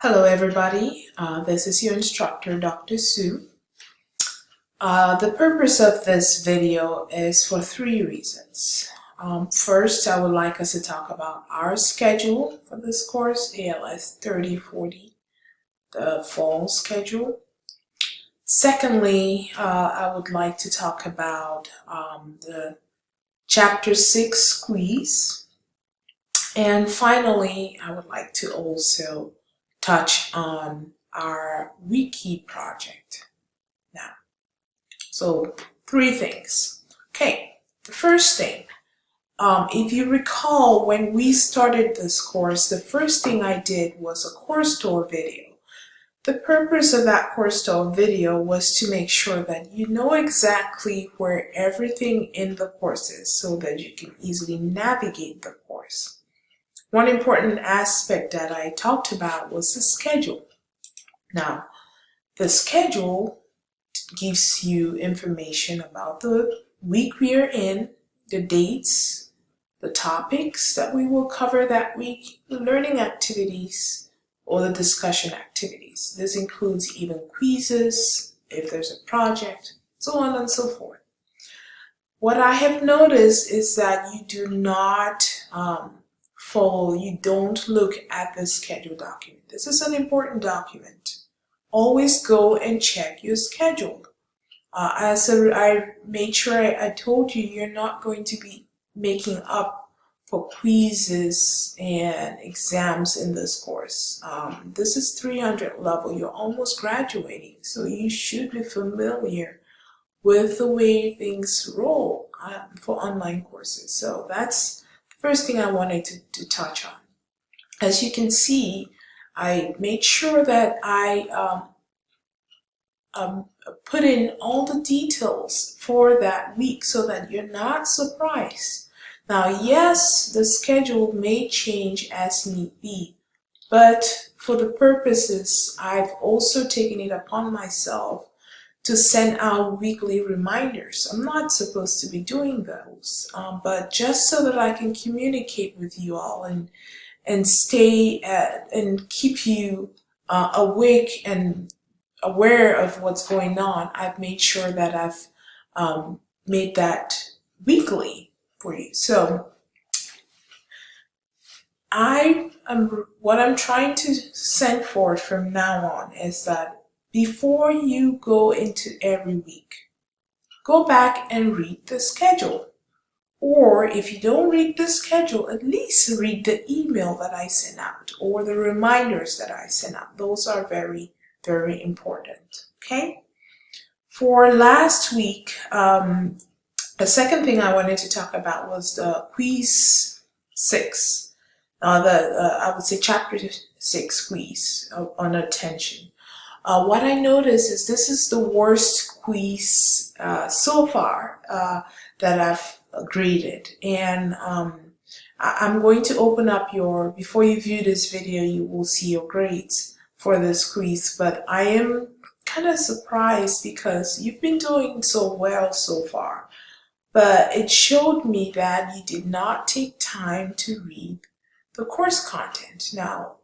Hello everybody, this is your instructor, Dr. Sue. The purpose of this video is for three reasons. First, I would like us to talk about our schedule for this course, ALS 3040, the fall schedule. Secondly, I would like to talk about the Chapter 6 quiz. And finally, I would like to also touch on our Wiki project now. So three things. Okay, the first thing, if you recall when we started this course, the first thing I did was a course tour video. The purpose of that course tour video was to make sure that you know exactly where everything in the course is so that you can easily navigate the course. One important aspect that I talked about was the schedule. Now, the schedule gives you information about the week we are in, the dates, the topics that we will cover that week, the learning activities, or the discussion activities. This includes even quizzes, if there's a project, so on and so forth. What I have noticed is that you do not you don't look at the schedule document. This is an important document. Always go and check your schedule. I made sure I told you you're not going to be making up for quizzes and exams in this course. This is 300 level. You're almost graduating, so you should be familiar with the way things roll for online courses. So that's first thing I wanted to touch on. As you can see, I made sure that I put in all the details for that week so that you're not surprised. Now, yes, the schedule may change as need be, but for the purposes, I've also taken it upon myself to send out weekly reminders. I'm not supposed to be doing those, but just so that I can communicate with you all and stay and keep you awake and aware of what's going on, I've made sure that I've made that weekly for you. So what I'm trying to send forth from now on is that before you go into every week, go back and read the schedule. Or if you don't read the schedule, at least read the email that I sent out or the reminders that I sent out. Those are very, very important. Okay? For last week, the second thing I wanted to talk about was the quiz 6. I would say chapter 6 quiz on attention. What I noticed is this is the worst quiz so far that I've graded, and I'm going to open up before you view this video, you will see your grades for this quiz, but I am kind of surprised because you've been doing so well so far, but it showed me that you did not take time to read the course content. Now,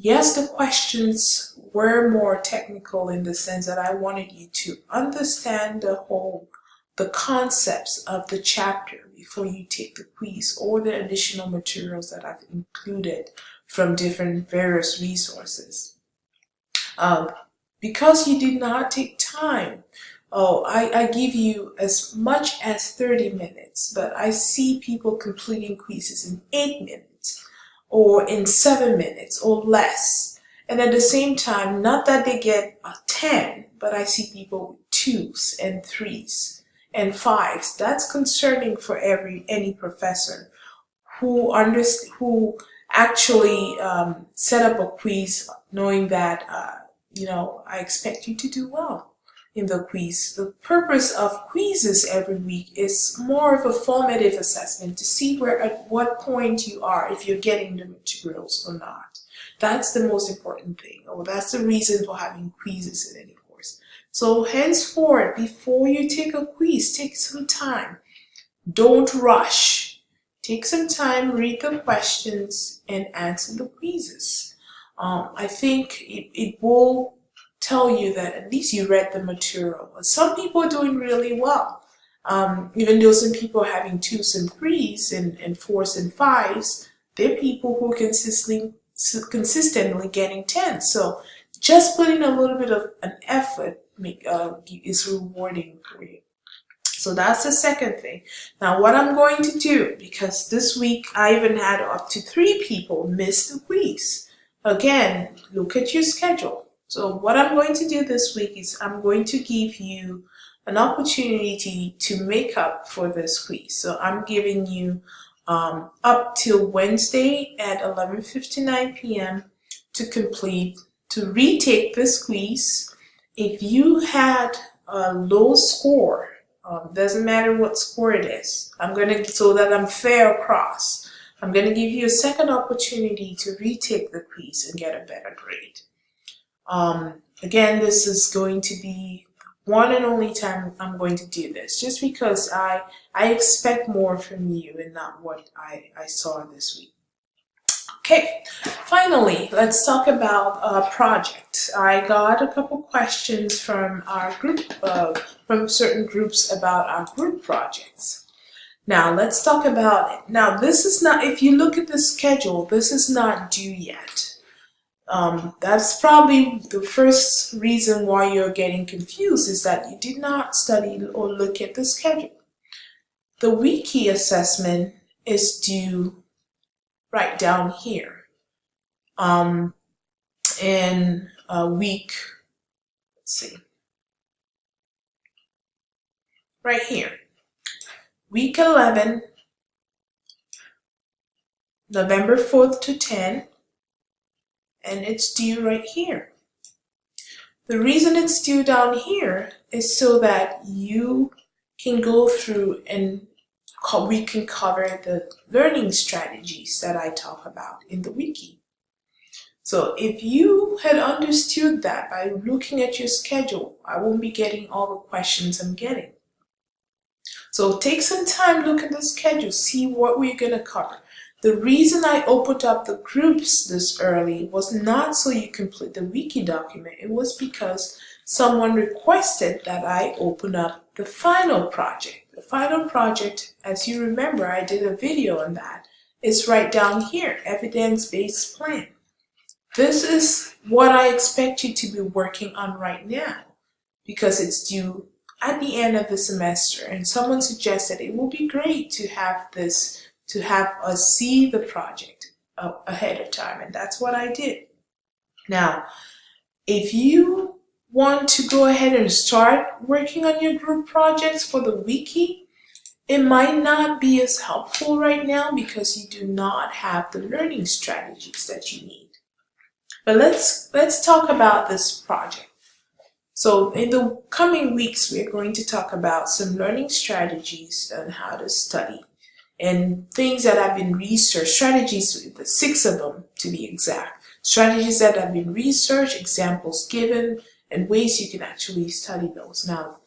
yes, the questions were more technical in the sense that I wanted you to understand the concepts of the chapter before you take the quiz or the additional materials that I've included from different various resources. Because you did not take time, I give you as much as 30 minutes, but I see people completing quizzes in 8 minutes. Or in 7 minutes or less. And at the same time, not that they get a 10, but I see people with 2s and 3s and 5s. That's concerning for any professor who actually set up a quiz knowing that I expect you to do well in the quiz. The purpose of quizzes every week is more of a formative assessment to see at what point you are, if you're getting the materials or not. That's the most important thing, or that's the reason for having quizzes in any course. So henceforth, before you take a quiz, take some time. Don't rush. Take some time, read the questions, and answer the quizzes. I think it will tell you that at least you read the material. Some people are doing really well. Even though some people are having 2s and 3s and 4s and 5s, there are people who are consistently getting 10s. So just putting a little bit of an effort is rewarding for you. So that's the second thing. Now what I'm going to do, because this week I even had up to 3 people miss the quiz. Again, look at your schedule. So what I'm going to do this week is I'm going to give you an opportunity to make up for this quiz. So I'm giving you up till Wednesday at 11:59 p.m. to retake this quiz. If you had a low score, doesn't matter what score it is, so that I'm fair across, I'm gonna give you a second opportunity to retake the quiz and get a better grade. Again, this is going to be one and only time I'm going to do this, just because I expect more from you and not what I saw this week. Okay, finally, let's talk about a project. I got a couple questions from our group, from certain groups about our group projects. Now, let's talk about it. Now, this is not, if you look at the schedule, this is not due yet. That's probably the first reason why you're getting confused, is that you did not study or look at the schedule. The Wiki assessment is due right down here in week, let's see, right here, week 11, November 4th to 10, and it's due right here. The reason it's due down here is so that you can go through and we can cover the learning strategies that I talk about in the wiki. So if you had understood that by looking at your schedule, I won't be getting all the questions I'm getting. So take some time, look at the schedule, see what we're going to cover. The reason I opened up the groups this early was not so you complete the wiki document. It was because someone requested that I open up the final project. The final project, as you remember, I did a video on that. It's right down here, evidence-based plan. This is what I expect you to be working on right now, because it's due at the end of the semester, and someone suggested it will be great to have this, to have us see the project ahead of time, and that's what I did. Now, if you want to go ahead and start working on your group projects for the wiki, it might not be as helpful right now because you do not have the learning strategies that you need. But let's talk about this project. So in the coming weeks, we're going to talk about some learning strategies on how to study and things that have been researched, strategies, 6 of them to be exact, strategies that have been researched, examples given, and ways you can actually study those. Now,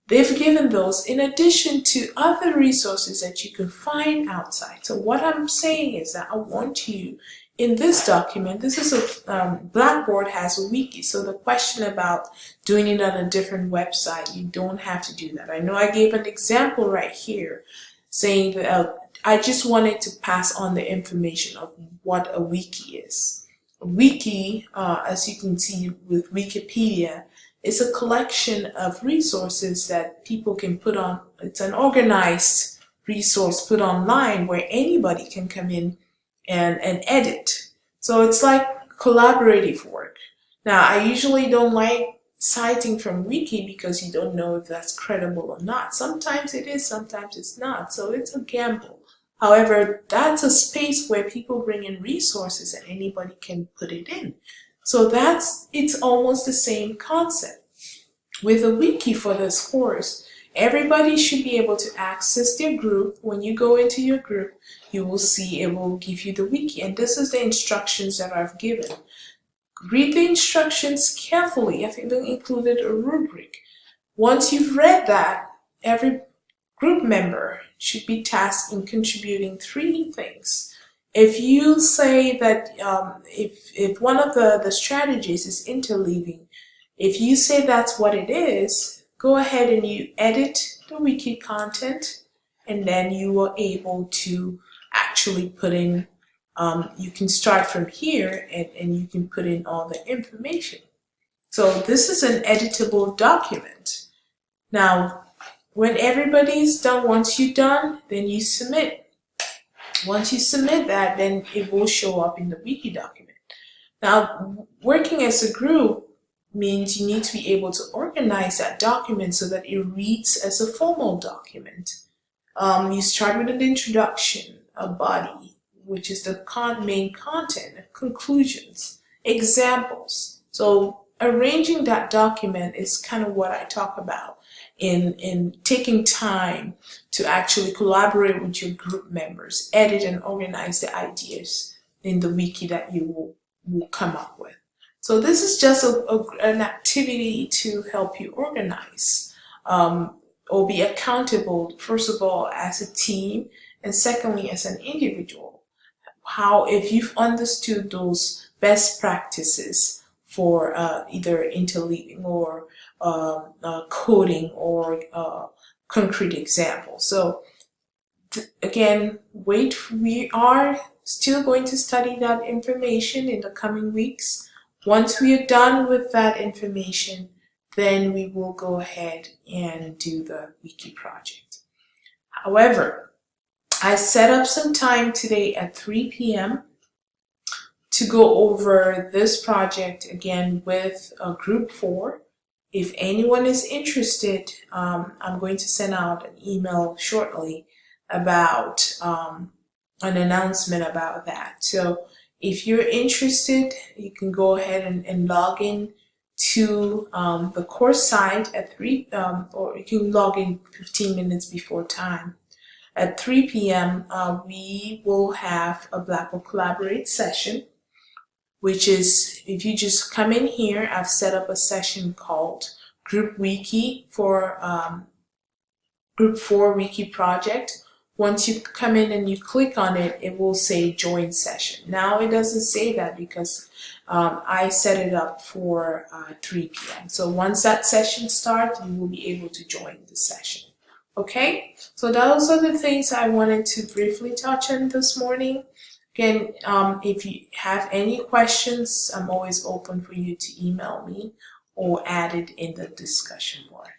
they've given those in addition to other resources that you can find outside. So what I'm saying is that I want you, in this document, this is a, Blackboard has a wiki, so the question about doing it on a different website, you don't have to do that. I know I gave an example right here saying that I just wanted to pass on the information of what a wiki is. A wiki, as you can see with Wikipedia, is a collection of resources that people can put on. It's an organized resource put online where anybody can come in and edit. So it's like collaborative work. Now, I usually don't like citing from Wiki because you don't know if that's credible or not. Sometimes it is, sometimes it's not. So it's a gamble. However, that's a space where people bring in resources and anybody can put it in. So it's almost the same concept. With a wiki for this course, everybody should be able to access their group. When you go into your group, you will see it will give you the wiki. And this is the instructions that I've given. Read the instructions carefully. I think they included a rubric. Once you've read that, every group member should be tasked in contributing 3 things. If you say that if one of the strategies is interleaving, if you say that's what it is, go ahead and you edit the wiki content, and then you are able to actually put in, you can start from here and you can put in all the information. So this is an editable document. Now, when everybody's done, once you're done, then you submit. Once you submit that, then it will show up in the wiki document. Now, working as a group means you need to be able to organize that document so that it reads as a formal document. You start with an introduction, a body, which is the main content, conclusions, examples. So arranging that document is kind of what I talk about in taking time to actually collaborate with your group members, edit and organize the ideas in the wiki that you will come up with. So this is just an activity to help you organize or be accountable, first of all, as a team, and secondly, as an individual. How, if you've understood those best practices for either interleaving or coding or concrete examples. So again, we are still going to study that information in the coming weeks. Once we are done with that information, then we will go ahead and do the wiki project. However, I set up some time today at 3 p.m. to go over this project again with group 4. If anyone is interested, I'm going to send out an email shortly about an announcement about that. So if you're interested, you can go ahead and log in to the course site at 3, or you can log in 15 minutes before time. At 3 p.m., we will have a Blackboard Collaborate session, which is, if you just come in here, I've set up a session called Group Wiki for Group 4 Wiki Project. Once you come in and you click on it, it will say Join Session. Now it doesn't say that because I set it up for 3 p.m. So once that session starts, you will be able to join the session. Okay, so those are the things I wanted to briefly touch on this morning. Again, if you have any questions, I'm always open for you to email me or add it in the discussion board.